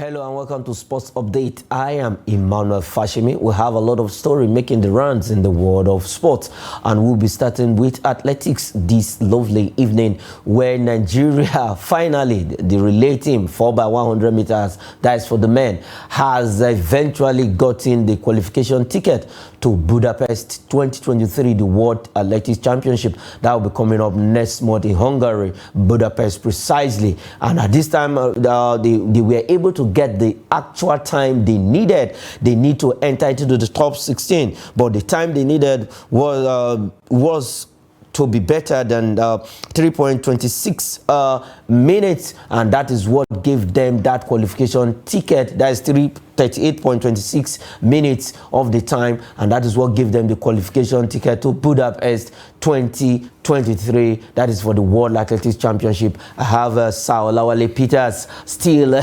Hello and welcome to Sports Update. I am Emmanuel Fashimi. We have a lot of story making the rounds in the world of sports, and we'll be starting with athletics this lovely evening, where Nigeria finally, the relay team 4x100 meters, that is for the men, has eventually gotten the qualification ticket to Budapest 2023, the World Athletics Championship that will be coming up next month in Hungary, Budapest precisely. And at this time, they were able to get the actual time they needed. They need to enter into the top 16, but the time they needed was to be better than 3.26 minutes, and that is what gave them that qualification ticket. That is 38.26 minutes of the time, and that is what gave them the qualification ticket to Budapest 2023. That is for the World Athletics Championship. I have Saolawale Peters still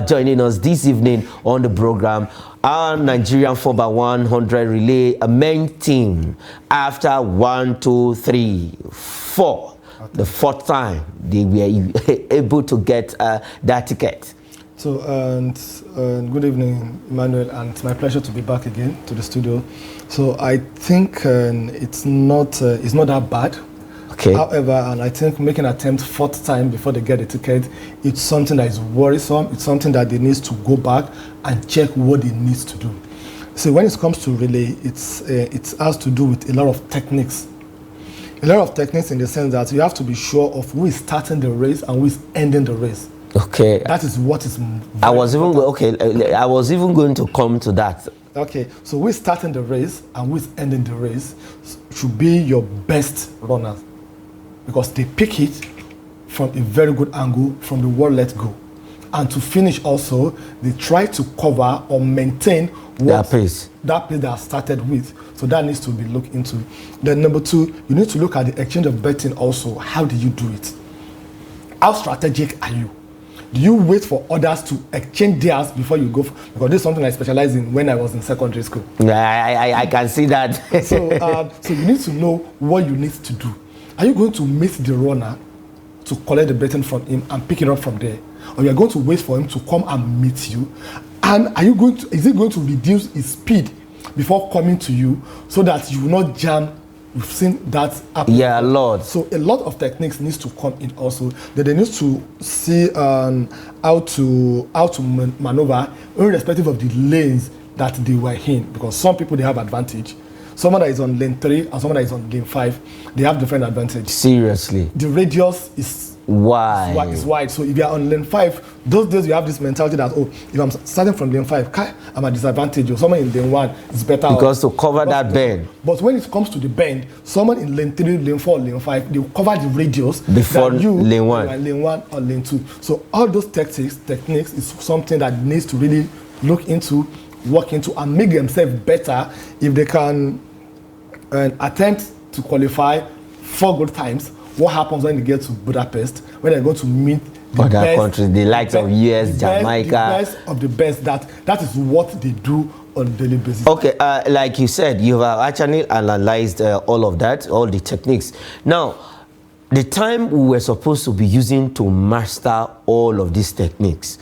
joining us this evening on the program. Our Nigerian 4x100 relay men team, after 1, 2, 3, 4, the fourth time they were able to get that ticket. So, good evening, Emmanuel, and it's my pleasure to be back again to the studio. So, I think it's not that bad. Okay. However, and I think making an attempt fourth time before they get a ticket, it's something that is worrisome. It's something that they need to go back and check what they need to do. So when it comes to relay, it has to do with a lot of techniques. A lot of techniques in the sense that you have to be sure of who is starting the race and who is ending the race. Okay. That is what is. I was even going to come to that. Okay, so who is starting the race and who is ending the race should be your best runners, because they pick it from a very good angle from the word let go. And to finish also, they try to cover or maintain that pace that I started with. So that needs to be looked into. Then number two, you need to look at the exchange of betting also. How do you do it? How strategic are you? Do you wait for others to exchange theirs before you go? Because this is something I specialized in when I was in secondary school. I can see that. So you need to know what you need to do. Are you going to meet the runner to collect the betting from him and pick it up from there? Or you are going to wait for him to come and meet you? And is he going to reduce his speed before coming to you so that you will not jam? We've seen that happen. Yeah, a lot. So a lot of techniques needs to come in also. That they need to see how to maneuver irrespective of the lanes that they were in. Because some people, they have advantage. Someone that is on lane 3 and someone that is on lane 5, they have different advantage. Seriously. The radius is wide. It's wide. So if you are on lane 5, those days you have this mentality that, oh, if I'm starting from lane 5, I'm at disadvantage. Or someone in lane 1 is better. Because to cover that bend. But when it comes to the bend, someone in lane 3, lane 4, lane 5, they will cover the radius before you lane 1. Lane 1 or lane 2. So all those techniques is something that needs to really look into, work into, and make themselves better if they can attempt to qualify 4 good times. What happens when they get to Budapest, when they're going to meet the other best countries, the likes of US, Jamaica, the best of the best. That is what they do on a daily basis. Okay, like you said, you have actually analyzed all of that, all the techniques. Now, the time we were supposed to be using to master all of these techniques,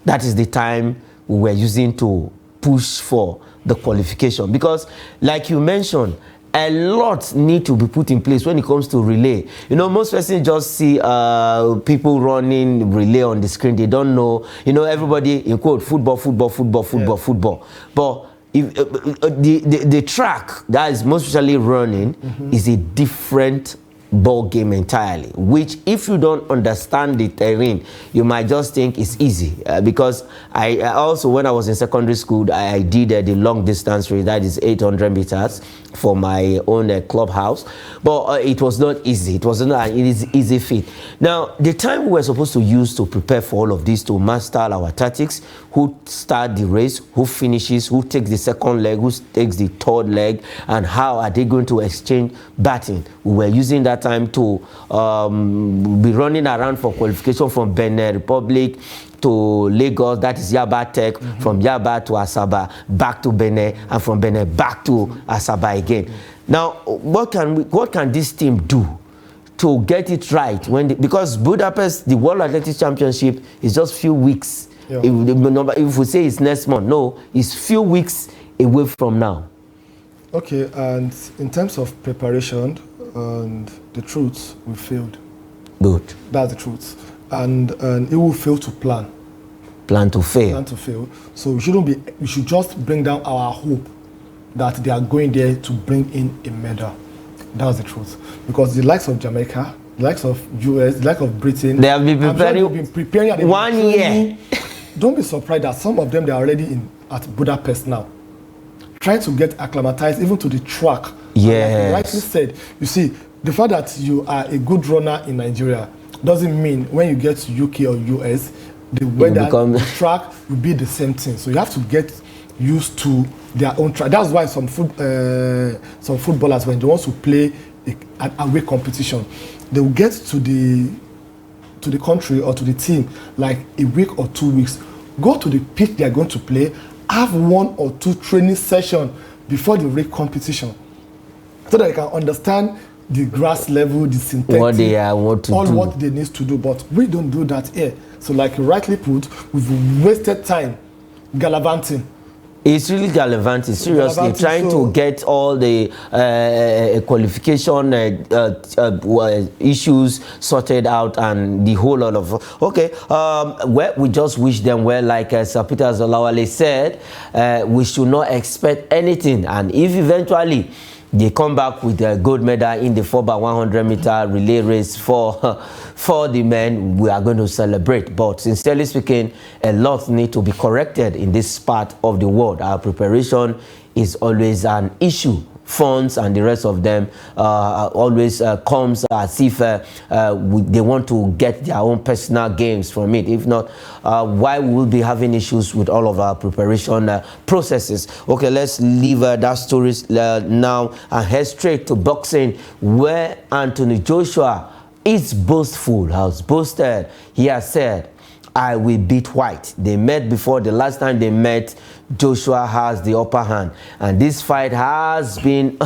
that is the time we were using to push for the qualification. Because, like you mentioned, a lot need to be put in place when it comes to relay. You know, most persons just see people running relay on the screen. They don't know, everybody in quote, football. But if the track that is most usually running is a different ball game entirely, which if you don't understand the terrain, you might just think it's easy. Because I also, when I was in secondary school, I did the long distance race, that is 800 meters for my own clubhouse, but it was not easy. It was not an easy feat. Now, the time we were supposed to use to prepare for all of this, to master our tactics, who start the race, who finishes, who takes the second leg, who takes the third leg, and how are they going to exchange batting. We were using that time to be running around for qualification from Benin Republic to Lagos, that is Yaba Tech, from Yaba to Asaba, back to Benin, and from Benin back to Asaba again. Now, what can this team do to get it right? Because Budapest, the World Athletics Championship, is just few weeks Yeah. If we say it's next month, no, it's few weeks away from now. Okay, and in terms of preparation and the truth, we failed. Good. That's the truth. And it will fail to plan. Plan to fail. Plan to fail. So we should just bring down our hope that they are going there to bring in a medal. That's the truth. Because the likes of Jamaica, the likes of US, the likes of Britain, they have been preparing 1 year. Don't be surprised that some of them, they are already at Budapest now, trying to get acclimatized even to the track. Yes. Like you rightly said, you see, the fact that you are a good runner in Nigeria doesn't mean when you get to UK or US, the weather, the track will be the same thing. So you have to get used to their own track. That's why some footballers, when they want to play an away competition, they will get to the country or to the team like a week or 2 weeks, go to the pitch they are going to play, have 1 or 2 training sessions before the real competition, so that they can understand the grass level, the synthetic, what they need to do. But we don't do that here. So like you rightly put, we've wasted time gallivanting. It's really gallivanting, seriously, trying to get all the qualification issues sorted out and the whole lot of... Okay, well, we just wish them well. Like Sir Peter Zolawale said, we should not expect anything. And if eventually they come back with a gold medal in the 4x100 meter relay race for the men, we are going to celebrate. But sincerely speaking, a lot need to be corrected in this part of the world. Our preparation is always an issue. Funds and the rest of them always comes as if they want to get their own personal gains from it. If not, why will we be having issues with all of our preparation processes? Okay, let's leave that story now and head straight to boxing, where Anthony Joshua is boastful, has boasted. He has said, I will beat White. They met before. The last time they met, Joshua has the upper hand. And this fight has been,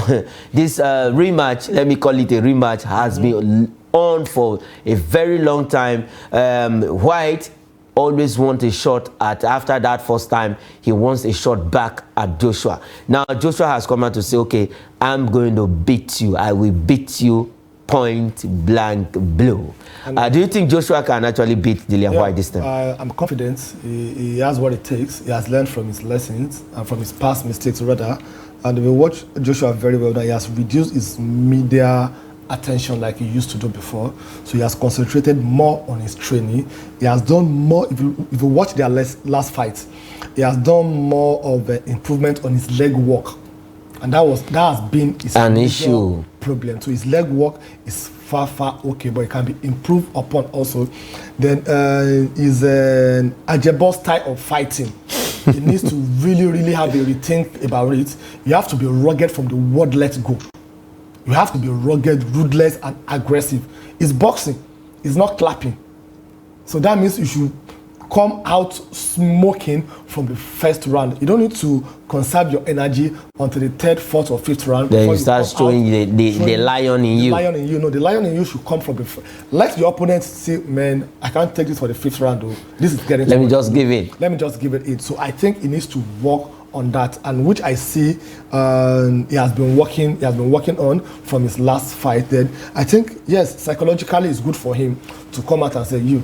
this rematch, let me call it a rematch, has been on for a very long time. White always wants a shot after that first time, he wants a shot back at Joshua. Now, Joshua has come out to say, okay, I'm going to beat you. I will beat you point blank blow. Do you think Joshua can actually beat Dillian White this time? I'm confident. He has what it takes. He has learned from his lessons and from his past mistakes rather. And we watch Joshua very well. That he has reduced his media attention like he used to do before. So he has concentrated more on his training. He has done more. If you watch their last fight, he has done more of an improvement on his leg work. And that has been his issue problem. So his leg work is far okay, but it can be improved upon also. Then is an Ajebo style of fighting. He needs to really have a rethink about it. You have to be rugged from the word "let go." You have to be rugged, ruthless, and aggressive. It's boxing. It's not clapping. So that means you should come out smoking from the first round. You don't need to conserve your energy until the 3rd, 4th, or 5th round. Then you start showing the lion in you. The lion in you. No, the lion in you should come from the... Let your opponent say, man, I can't take this for the 5th round. Though. This is getting... Let me just give it. Let me just give it. So I think he needs to work on that, and which I see he has been working on from his last fight. Then I think, yes, psychologically it's good for him to come out and say,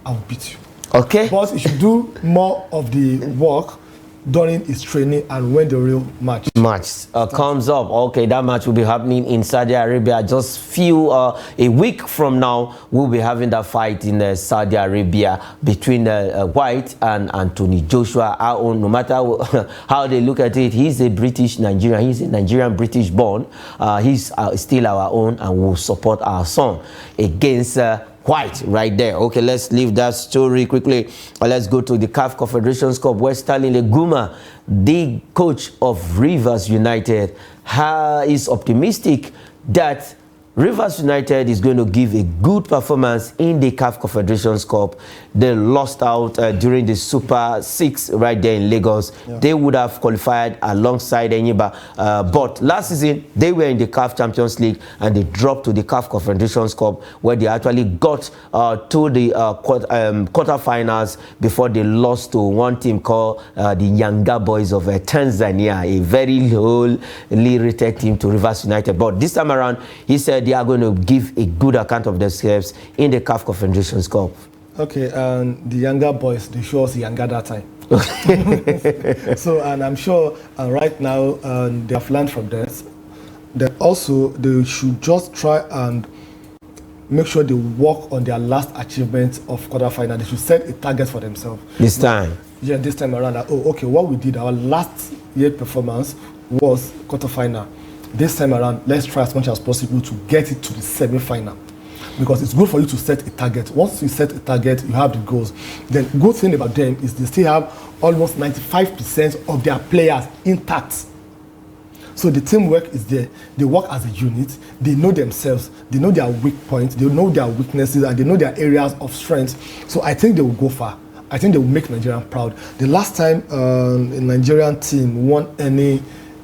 I will beat you. Okay. But he should do more of the work during his training and when the real match comes up. Okay, that match will be happening in Saudi Arabia. Just a week from now, we'll be having that fight in Saudi Arabia between White and Anthony Joshua. Our own, no matter how they look at it, he's a British Nigerian. He's a Nigerian British born. He's still our own, and will support our son against White right there. Okay, let's leave that story quickly. Let's go to the CAF Confederations Cup, where Sterling Leguma, the coach of Rivers United, is optimistic that Rivers United is going to give a good performance in the CAF Confederations Cup. They lost out during the Super 6 right there in Lagos. Yeah. They would have qualified alongside Enyimba. But last season, they were in the CAF Champions League and they dropped to the CAF Confederations Cup, where they actually got to the quarterfinals before they lost to one team called the Yanga Boys of Tanzania, a very lowly rated team to Rivers United. But this time around, he said they are going to give a good account of themselves in the CAF Confederations Cup. Okay, and the younger boys, they show us younger that time. So, and I'm sure right now they have learned from this. That also they should just try and make sure they work on their last achievement of quarterfinal. They should set a target for themselves. This time? Yeah, this time around. Like, oh, okay, what we did, our last year performance was quarterfinal. This time around, let's try as much as possible to get it to the semi-final. Because it's good for you to set a target. Once you set a target, you have the goals. The good thing about them is they still have almost 95% of their players intact. So the teamwork is there. They work as a unit. They know themselves. They know their weak points. They know their weaknesses, and they know their areas of strength. So I think they will go far. I think they will make Nigeria proud. The last time a Nigerian team won any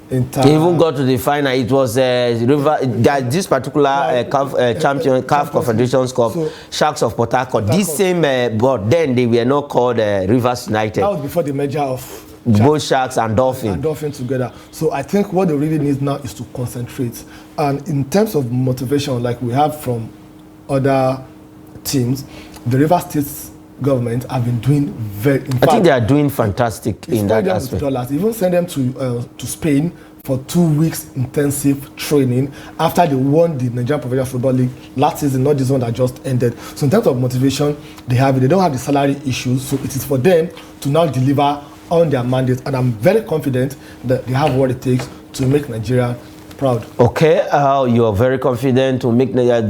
they even got to the final. It was this particular CAF Confederations Cup, so, Sharks of Port Harcourt. This same, but then they were not called Rivers United. That was before the merger of both Sharks and Dolphin. And Dolphin together. So I think what they really need now is to concentrate. And in terms of motivation, like we have from other teams, the Rivers State government have been doing very. I think they are doing fantastic in that aspect. Dollars. Even send them to Spain for 2 weeks intensive training after they won the Nigerian Professional Football League last season, not this one that just ended. So in terms of motivation, they have it. They don't have the salary issues, so it is for them to now deliver on their mandate. And I'm very confident that they have what it takes to make Nigeria proud. Okay, you are very confident to make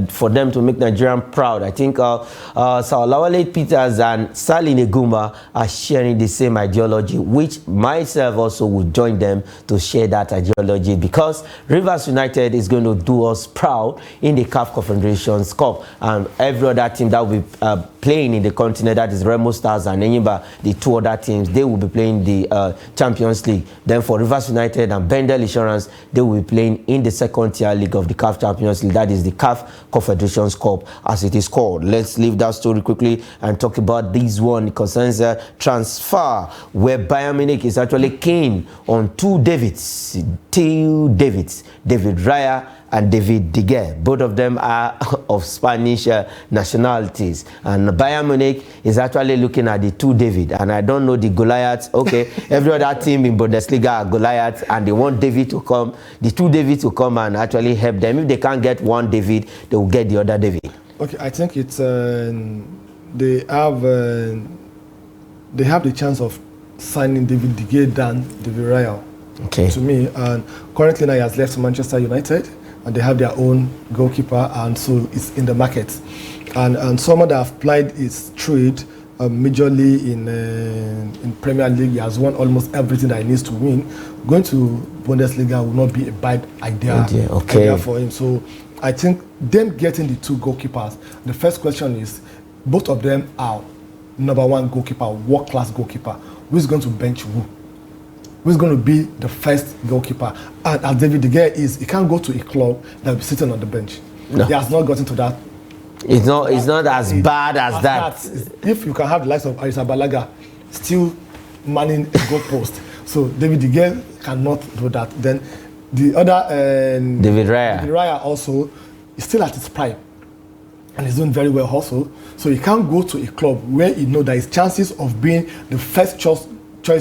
for them to make Nigerian proud. I think Lawale Peters and Sally Neguma are sharing the same ideology, which myself also would join them to share that ideology, because Rivers United is going to do us proud in the CAF Confederations Cup, and every other team that will be playing in the continent, that is Remo Stars and Enyimba, the two other teams, they will be playing the Champions League. Then for Rivers United and Bendel Insurance, they will be playing in the second tier league of the CAF Champions League, that is the CAF Confederations Cup as it is called. Let's leave that story quickly and talk about this one. It concerns a transfer where Bayern Munich is actually keen on two Davids, David Raya and David De Gea. Both of them are of Spanish nationalities, and Bayern Munich is actually looking at the two David, and I don't know the Goliaths. Okay, every other team in Bundesliga are Goliaths, and they want David to come, the two David to come and actually help them. If they can't get one David, they will get the other David. Okay, I think it's they have the chance of signing David De Gea than David Raya. Okay. To me, and currently now he has left Manchester United, and they have their own goalkeeper, and so it's in the market. And someone that have applied his trade majorly in Premier League, he has won almost everything that he needs to win. Going to Bundesliga will not be a bad idea for him. So I think them getting the two goalkeepers, the first question is, both of them are number one goalkeeper, world-class goalkeeper. Who's going to bench who? Who's going to be the first goalkeeper? And as David De Gea is, he can't go to a club that will be sitting on the bench. No. He has not gotten to that. It's not as bad as that. If you can have the likes of Arisa Balaga still manning a goalpost, so David De Gea cannot do that. Then the other David Raya also is still at his prime, and he's doing very well also. So he can't go to a club where he knows that his chances of being the first choice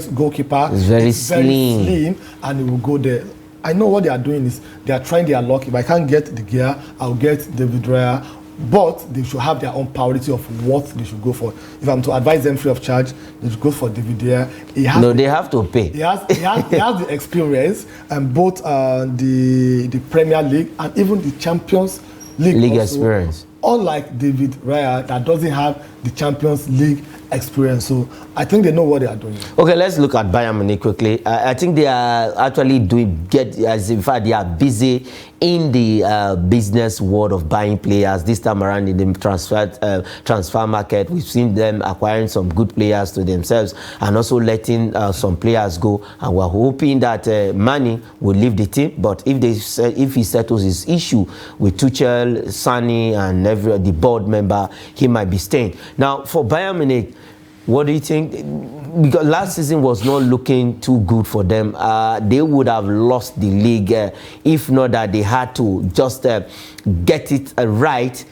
goalkeeper is very slim, and he will go there. I know what they are doing is they are trying their luck. If I can't get De Gea, I'll get David Raya, but they should have their own priority of what they should go for. If I'm to advise them free of charge, they should go for David Raya. They have to pay. He has the experience, and both the Premier League and even the Champions League also, experience. Unlike David Raya, that doesn't have the Champions League experience. So I think they know what they are doing. Okay, let's look at Bayern Munich quickly. I think they are actually in fact, they are busy in the business world of buying players. This time around in the transfer market, we've seen them acquiring some good players to themselves and also letting some players go. And we're hoping that Mane will leave the team. But if he settles his issue with Tuchel, Sane, and the board member, he might be staying. Now, for Bayern Munich, what do you think? Because last season was not looking too good for them. They would have lost the league if not that they had to just get it right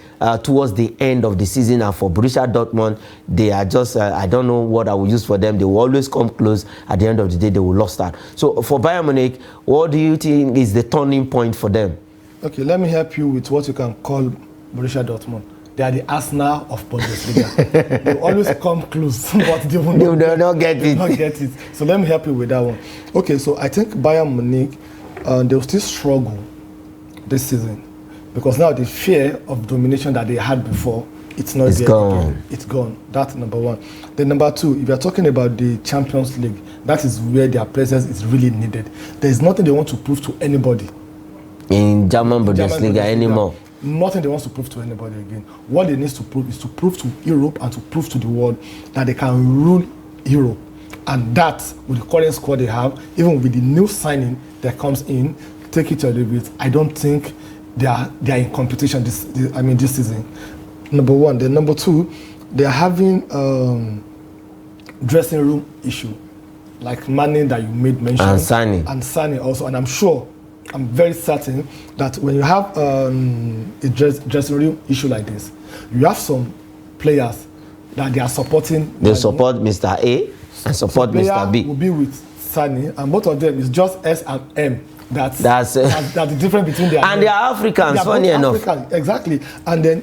towards the end of the season. And for Borussia Dortmund, they are just, I don't know what I will use for them. They will always come close. At the end of the day, they will lose that. So for Bayern Munich, what do you think is the turning point for them? Okay, let me help you with what you can call Borussia Dortmund. They are the Arsenal of Bundesliga. They always come close, but they will not get it. So let me help you with that one. Okay, so I think Bayern Munich, they will still struggle this season because now the fear of domination that they had before, it's not there. Gone. It's gone. That's number one. Then number two, if you're talking about the Champions League, that is where their presence is really needed. There is nothing they want to prove to anybody in German Bundesliga anymore. Nothing they want to prove to anybody again. What they need to prove is to prove to Europe and to prove to the world that they can rule Europe. And that, with the current squad they have, even with the new signing that comes in, take it or leave it, I don't think they are in competition this season. Number one. Then number two, they are having dressing room issue, like Mane that you made mention, and Sane also. And I'm very certain that when you have a dressing room issue like this, you have some players that they are supporting. They support Mr. A and support Mr. B. Will be with Sane, and both of them is just S and M. That's the difference between their and they are Africans. Funny enough, exactly. And then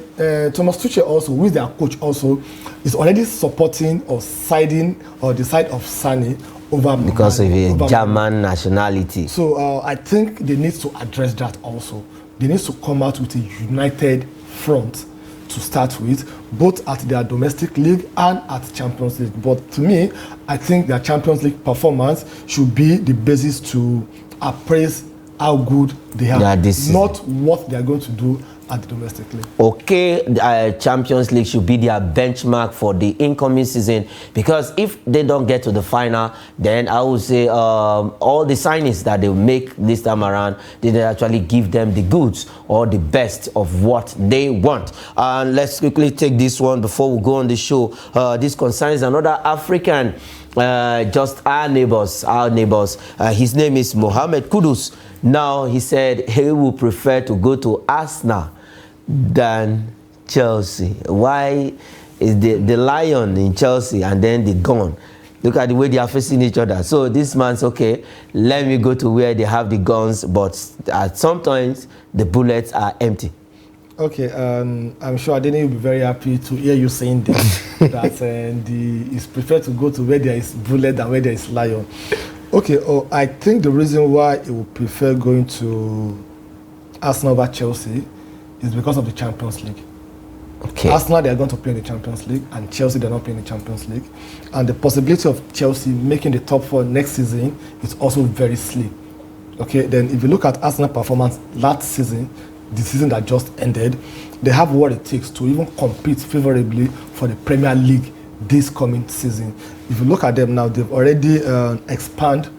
Thomas Tuchel also, who is their coach, also is already supporting or siding or the side of Sane over because of his German nationality. So I think they need to address that also. They need to come out with a united front to start with, both at their domestic league and at Champions League. But to me, I think their Champions League performance should be the basis to appraise how good they are, not what they are going to do at the domestic league. Okay, Champions League should be their benchmark for the incoming season, because if they don't get to the final, then I would say all the signings that they make this time around, they actually give them the goods or the best of what they want. And let's quickly take this one before we go on the show. This concerns another African, just our neighbors. His name is Mohamed Kudus. Now he said he would prefer to go to Arsenal than Chelsea. Why is the lion in Chelsea and then the gun? Look at the way they are facing each other. So this man's okay, let me go to where they have the guns, but at sometimes the bullets are empty. Okay, I'm sure Adeni will be very happy to hear you saying this, that it's preferred to go to where there is bullet than where there is lion. Okay, I think the reason why he would prefer going to Arsenal over Chelsea is because of the Champions League. Okay. Arsenal, they are going to play in the Champions League, and Chelsea, they're not playing in the Champions League. And the possibility of Chelsea making the top four next season is also very slim. Okay, then if you look at Arsenal performance last season, the season that just ended, they have what it takes to even compete favorably for the Premier League this coming season. If you look at them now, they've already expanded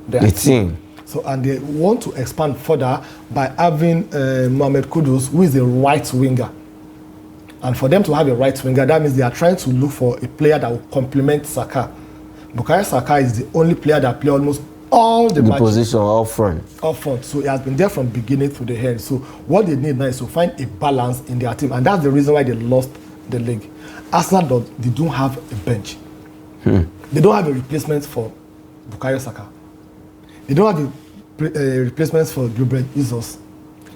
their team. So, and they want to expand further by having Mohamed Kudus, who is a right winger. And for them to have a right winger, that means they are trying to look for a player that will complement Saka. Bukayo Saka is the only player that plays almost all the position up front. So he has been there from beginning to the end. So what they need now is to find a balance in their team, and that's the reason why they lost the league. Arsenal, they don't have a bench. They don't have a replacement for Bukayo Saka. They don't have a replacement for Gabriel Jesus.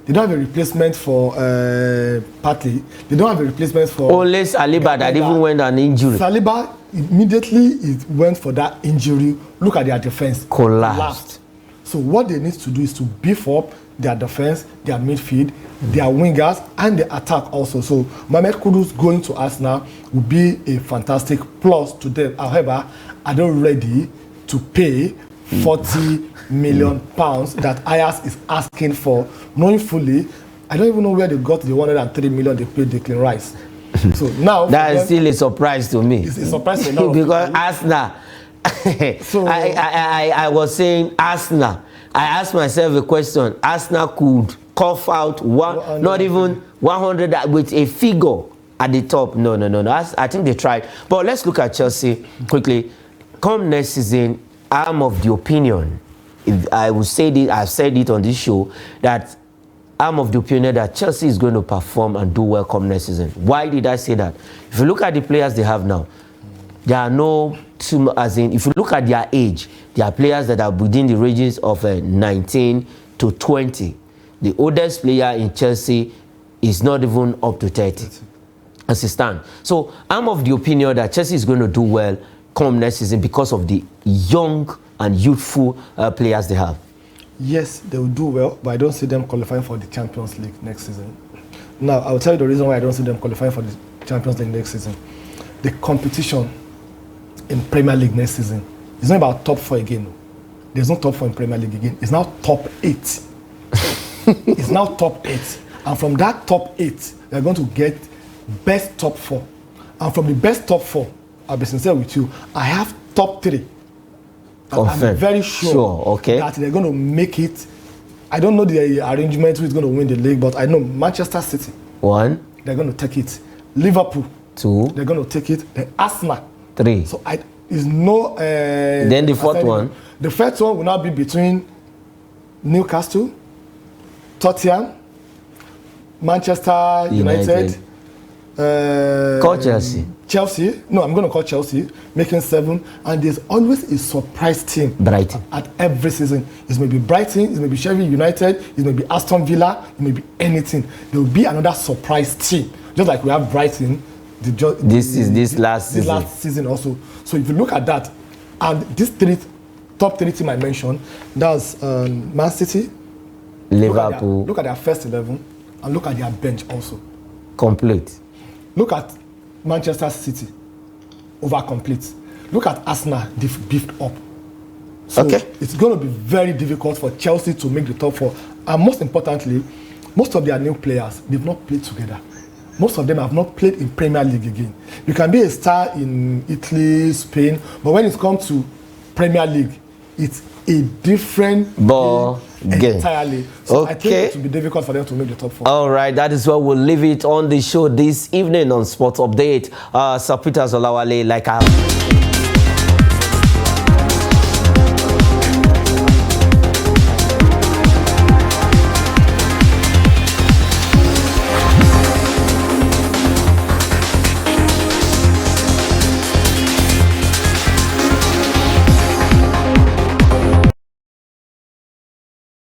They don't have a replacement for Partey. They don't have a replacement for... Only Saliba that even went on injury. Saliba, immediately went for that injury. Look at their defense. Collapsed. So what they need to do is to beef up their defense, their midfield, their wingers, and the attack also. So Mohamed Kudus going to Arsenal will be a fantastic plus to them. However, are they ready to pay 40 million pounds that Ajax is asking for, knowing fully, I don't even know where they got the 103 million they paid Declan Rice. So now that is still a surprise to me. It's a surprise to a lot of because people. Arsenal. So I was saying Arsenal. I asked myself a question. Arsenal could cough out one, not even 100 with a figure at the top. No. I think they tried. But let's look at Chelsea quickly. Come next season, I'm of the opinion, if I will say this, I've said it on this show, that I'm of the opinion that Chelsea is going to perform and do well come next season. Why did I say that? If you look at the players they have now, there are no too, as in, if you look at their age, there are players that are within the ranges of 19 to 20. The oldest player in Chelsea is not even up to 30 as it stands. So I'm of the opinion that Chelsea is going to do well come next season because of the young and youthful players they have. Yes, they will do well, but I don't see them qualifying for the Champions League next season. Now, I will tell you the reason why I don't see them qualifying for the Champions League next season. The competition in Premier League next season is not about top 4 again. There's no top 4 in Premier League again. It's now top 8. It's now top 8. And from that top 8, they're going to get best top 4. And from the best top 4, I'll be sincere with you, I have top 3. I'm very sure that they're going to make it. I don't know the arrangement who is going to win the league, but I know Manchester City. 1. They're going to take it. Liverpool. 2. They're going to take it. Then Arsenal. 3. So is no. Then the fourth one. The first one will now be between Newcastle, Tottenham, Manchester United. Call Chelsea. Chelsea. No, I'm going to call Chelsea, making 7. And there's always a surprise team. Brighton. At every season. It may be Brighton, it may be Sheffield United, it may be Aston Villa, it may be anything. There will be another surprise team. Just like we have Brighton. This last season also. So if you look at that, and these top 3 teams I mentioned, that's Man City, Liverpool. Look at their first 11, and look at their bench also. Complete. Look at Manchester City, over complete. Look at Arsenal, they've beefed up. So it's going to be very difficult for Chelsea to make the top 4. And most importantly, most of their new players, they've not played together. Most of them have not played in Premier League again. You can be a star in Italy, Spain, but when it comes to Premier League, it's a different ball game entirely. So I think it will be difficult for them to make the top 4. All right, that is where we'll leave it on the show this evening on Sports Update. Sir Peter Zolawale, like I